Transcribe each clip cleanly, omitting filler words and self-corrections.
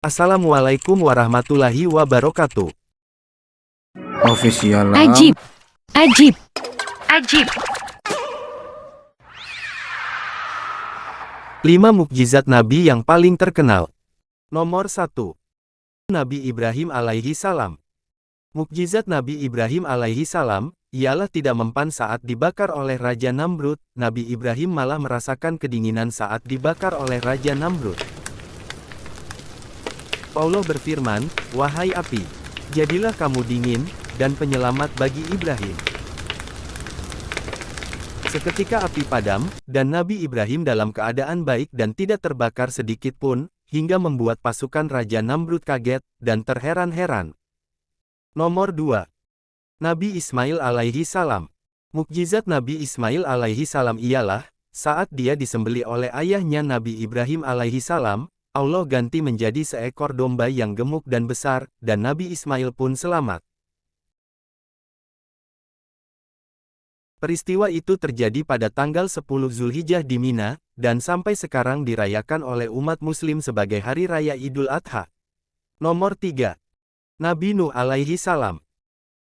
Assalamualaikum warahmatullahi wabarakatuh. Official. Ajib, ajib, ajib. 5 mukjizat Nabi yang paling terkenal. Nomor 1. Nabi Ibrahim alaihi salam. Mukjizat Nabi Ibrahim alaihi salam ialah tidak mempan saat dibakar oleh Raja Namrud. Nabi Ibrahim malah merasakan kedinginan saat dibakar oleh Raja Namrud. Allah berfirman, "Wahai api, jadilah kamu dingin dan penyelamat bagi Ibrahim." Seketika api padam, dan Nabi Ibrahim dalam keadaan baik dan tidak terbakar sedikit pun, hingga membuat pasukan Raja Namrud kaget dan terheran-heran. Nomor 2. Nabi Ismail alaihi salam. Mukjizat Nabi Ismail alaihi salam ialah, saat dia disembelih oleh ayahnya Nabi Ibrahim alaihi salam, Allah ganti menjadi seekor domba yang gemuk dan besar, dan Nabi Ismail pun selamat. Peristiwa itu terjadi pada tanggal 10 Zulhijjah di Mina, dan sampai sekarang dirayakan oleh umat muslim sebagai Hari Raya Idul Adha. Nomor 3. Nabi Nuh alaihi salam.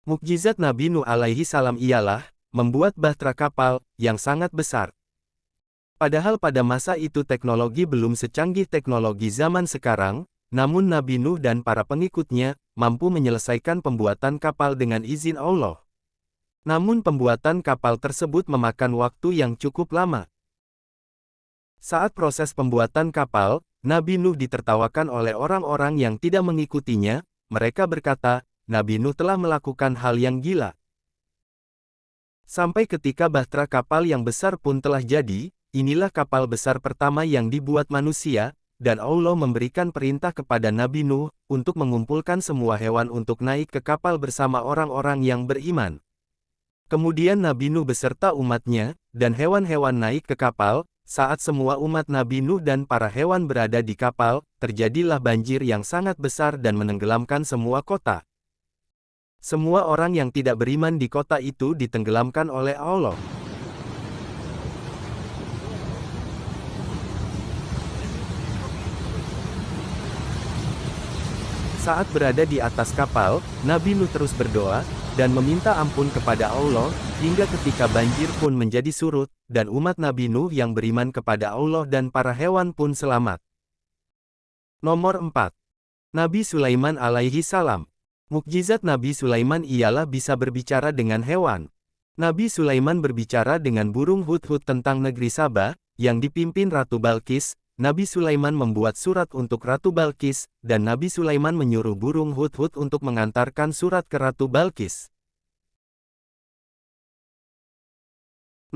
Mukjizat Nabi Nuh alaihi salam ialah, membuat bahtera kapal, yang sangat besar. Padahal pada masa itu teknologi belum secanggih teknologi zaman sekarang, namun Nabi Nuh dan para pengikutnya, mampu menyelesaikan pembuatan kapal dengan izin Allah. Namun pembuatan kapal tersebut memakan waktu yang cukup lama. Saat proses pembuatan kapal, Nabi Nuh ditertawakan oleh orang-orang yang tidak mengikutinya. Mereka berkata, Nabi Nuh telah melakukan hal yang gila. Sampai ketika bahtera kapal yang besar pun telah jadi. Inilah kapal besar pertama yang dibuat manusia, dan Allah memberikan perintah kepada Nabi Nuh, untuk mengumpulkan semua hewan untuk naik ke kapal bersama orang-orang yang beriman. Kemudian Nabi Nuh beserta umatnya, dan hewan-hewan naik ke kapal. Saat semua umat Nabi Nuh dan para hewan berada di kapal, terjadilah banjir yang sangat besar dan menenggelamkan semua kota. Semua orang yang tidak beriman di kota itu ditenggelamkan oleh Allah. Saat berada di atas kapal, Nabi Nuh terus berdoa, dan meminta ampun kepada Allah, hingga ketika banjir pun menjadi surut, dan umat Nabi Nuh yang beriman kepada Allah dan para hewan pun selamat. Nomor 4. Nabi Sulaiman alaihi salam. Mukjizat Nabi Sulaiman ialah bisa berbicara dengan hewan. Nabi Sulaiman berbicara dengan burung hudhud tentang negeri Saba, yang dipimpin Ratu Balqis. Nabi Sulaiman membuat surat untuk Ratu Balqis, dan Nabi Sulaiman menyuruh burung hudhud untuk mengantarkan surat ke Ratu Balqis.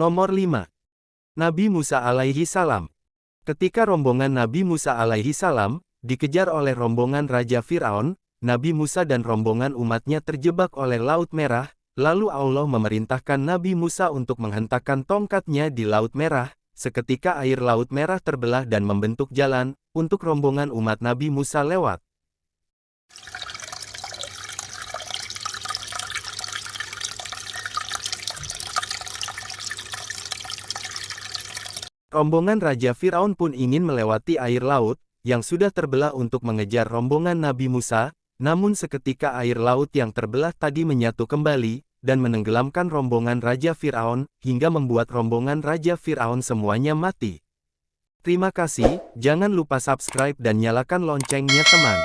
Nomor 5. Nabi Musa alaihi salam. Ketika rombongan Nabi Musa alaihi salam dikejar oleh rombongan Raja Fir'aun, Nabi Musa dan rombongan umatnya terjebak oleh Laut Merah, lalu Allah memerintahkan Nabi Musa untuk menghentakkan tongkatnya di Laut Merah. Seketika air Laut Merah terbelah dan membentuk jalan, untuk rombongan umat Nabi Musa lewat. Rombongan Raja Fir'aun pun ingin melewati air laut, yang sudah terbelah untuk mengejar rombongan Nabi Musa, namun seketika air laut yang terbelah tadi menyatu kembali, dan menenggelamkan rombongan Raja Fir'aun, hingga membuat rombongan Raja Fir'aun semuanya mati. Terima kasih, jangan lupa subscribe dan nyalakan loncengnya teman.